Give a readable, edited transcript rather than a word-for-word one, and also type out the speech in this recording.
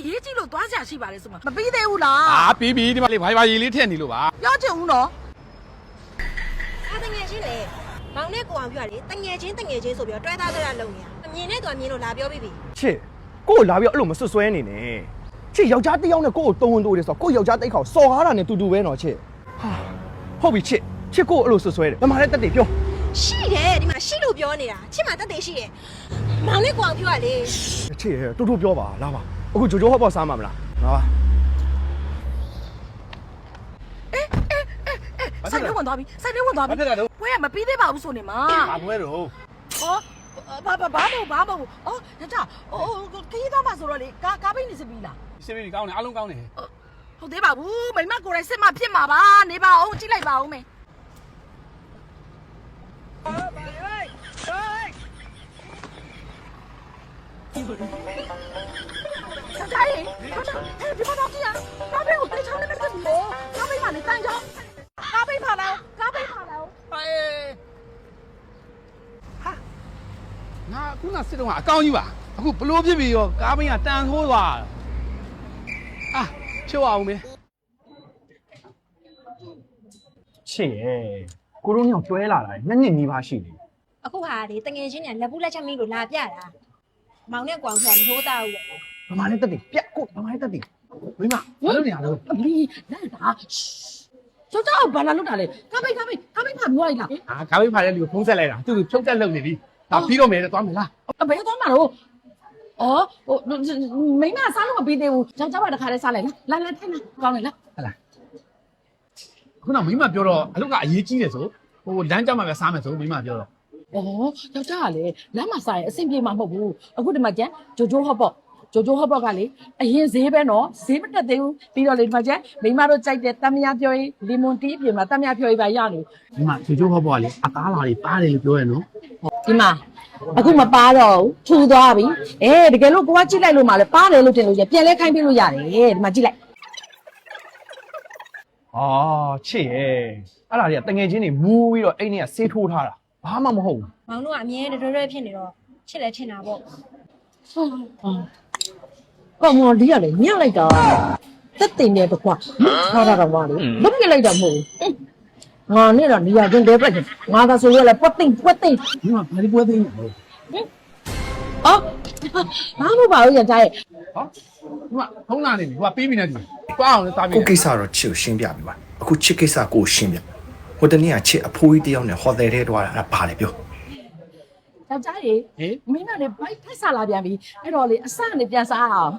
ရေးကြီးလို့သွားစရာရှိပါလေဆိုမှမပြီးသေးဘူးလားပြီးပြီဒီမှာလေဘာဘာရေးလေးထည့်နေလို့ပါပြောချင်ဦးနော်တငယ်ချင်းလေမောင်နဲ့ကိုအောင်ပြောလေတငယ်ချင်းဆိုပြီးတော့တွဲသားကြတာလုံနေတာမြင်နဲ့တော့မြင်လို့လာပြောပြီးပြီချစ်ကို့လာပြီးအဲ့လိုမဆွဆွဲနေနဲ့ချစ်ယောက်ျားတစ်ယောက်နဲ့ကို့ကိုတုံဝင်တိုးတယ်ဆိုတော့ကို့ယောက်ျားတိတ်ခေါစော်ကားတာနဲ့တူတူပဲနော်ချစ်ဟာဟုတ်ပြီချစ်ကို့အဲ့လိုဆွဆွဲတယ်ဘယ်မှာလဲတက်တယ်ပြောရှိတယ်ဒီမှာရှိလို့ပြောနေတာချစ်မှာတက်တယ်ရှိတယ်မောင်နဲ့ကိုအောင်ပြောလေချစ်တူတူပြောပါလာပါအခုဂျိုဂျိုဟော့ပေါ့စားမှာမလားလာပါဆိုင်ထဲဝင်သွားပြီဘွဲကမပြီးသေးပါဘူးဆိုနေမှာဘာဘွဲတော့ဟောဘာမဟုတ်ဩဒါခရီးသွားမှာဆိုတော့လေကားပိတ်နေစပြီလားစစ်ပြီကောင်းတယ်အားလုံးကောင်းတယ်ဟုတ်သေးပါဘူးမိမကိုယ်တိုင်စစ်မှဖြစ်မှာပါနေပါအောင်ကြည့်လိုက်ပါဦးမယ်ဒါရေဒီမှာတော့ကြည့်ရကားပိတ်ကိုတိတ်ချောင်းနေမယ်တူလို့ကားပိတ်မှလည်းတန်းချောင်းကားပိတ်ပါလားဟာငါခုနစစ်တော့အကောင်းကြီးပါအခုဘလို့ဖြစ်ပြီးရောကားမင်းကတန်ထိုးသွားဖြုတ်အောင်မေချစ်ရဲ့ကိုတို့ညောင်တွဲလာတာနှစ်နီးပါးရှိနေအခုဟာလေတငယ်ချင်းเนี่ยလက်ဘူးလက်ချက်မင်းလို့လာပြတာမောင်နဲ့ကိုအောင်ပြောမထိုးသားဘူးဘမနဲ့တက်တယ်ပြက်ကိုဘမနဲ့တက်တယ်မိမဘာလုပ်နေရလဲအမီးလာတာကျောင်းဘာလာလုပ်တာလဲကားပိတ်ဖာပြောလိုက်လားကားပိတ်ဖာတဲ့လူကိုဖုံးဆက်လိုက်တာသူဖြုတ်တက်လုပ်နေပြီဒါပြီးတော့မယ်သွားမယ်လားဘယ်သွားမှာတော့မိမစားလို့မပြီးသေးဘူးကျောင်းပါတခါတည်းစားလိုက်လားလာထိုင်ကောင်းတယ်လားဟလာခုနမိမပြောတော့အလုပ်ကအရေးကြီးတယ်ဆိုလမ်းကြောင်းမှာပဲစားမယ်ဆိုမိမပြောတော့ယောက်ျားကလည်းလမ်းမှာစားရင်အဆင်ပြေမှာမဟုတ်ဘူးအခုဒီမှာကျန်ဂျိုဂျိုဟော့ပေါ့ကလေအရင်ဈေးပဲနော်ဈေးမတက်သေးဘူးပြီးတော့လေဒီမှာကျန်မိမတို့ကြိုက်တဲ့တမယာပြောရေးလီမွန်တီးပြင်မှာတမယာပြောရေးပါရလို့ဒီမှာဂျိုဂျိုဟော့ပေါ့ကလေအသားလာတွေပါတယ်လို့ပြောရနော်ဒီမှာအခုမပါတော့ဘူးထူသွားပြီတကယ်လို့ကိုကကြည့်လိုက်လို့မှလည်းပါတယ်လို့တင်လို့ရပြန်လဲခိုင်းပြလို့ရတယ်ဒီမှာကြည့်လိုက်ချစ်ရဲ့အဲ့ဒါတွေကတငယ်ချင်းတွေမူးပြီးတော့အိမ်ထဲကဆေးထိုးထားတာဘာမှမဟုတ်ဘူးမောင်တို့ကအမြဲတရွဖြစ်နေတော့ချစ်လဲချင်တာပေါ့မော်ဒီကလည်းညက်လိုက်တာတက်တင်တယ်ကွာထားတာတော့ပါလေလုတ်ပြလိုက်တာမဟုတ်ဘူးငါနဲ့တော့နေရာချင်းတဲပြက်ငါသာဆိုရလဲပွက်သိမ့်ဒီမှာဘာလို့ပွက်သိမ့်လဲဘာလို့ပါဦးရကြရဲ့ဒီမှာဖုံးလာနေပြီဟိုကပြီးပြီနဲ့ဒီတွားအောင်လည်းတားပြီကိုကိစ္စတော့ချစ်ကိုရှင်းပြပြီပါအခုချစ်ကိစ္စကိုရှင်းပြဟိုတနေ့ကချစ်အဖိုးကြီးတယောက်နဲ့ဟိုတယ်ထဲတွားတာအဲ့ဒါဘာလဲပြောယောက်ျားရေမင်းကလေဘိုက်ထက်စားလာပြန်ပြီအဲ့တော့လေအစကနေပြန်စားအောင်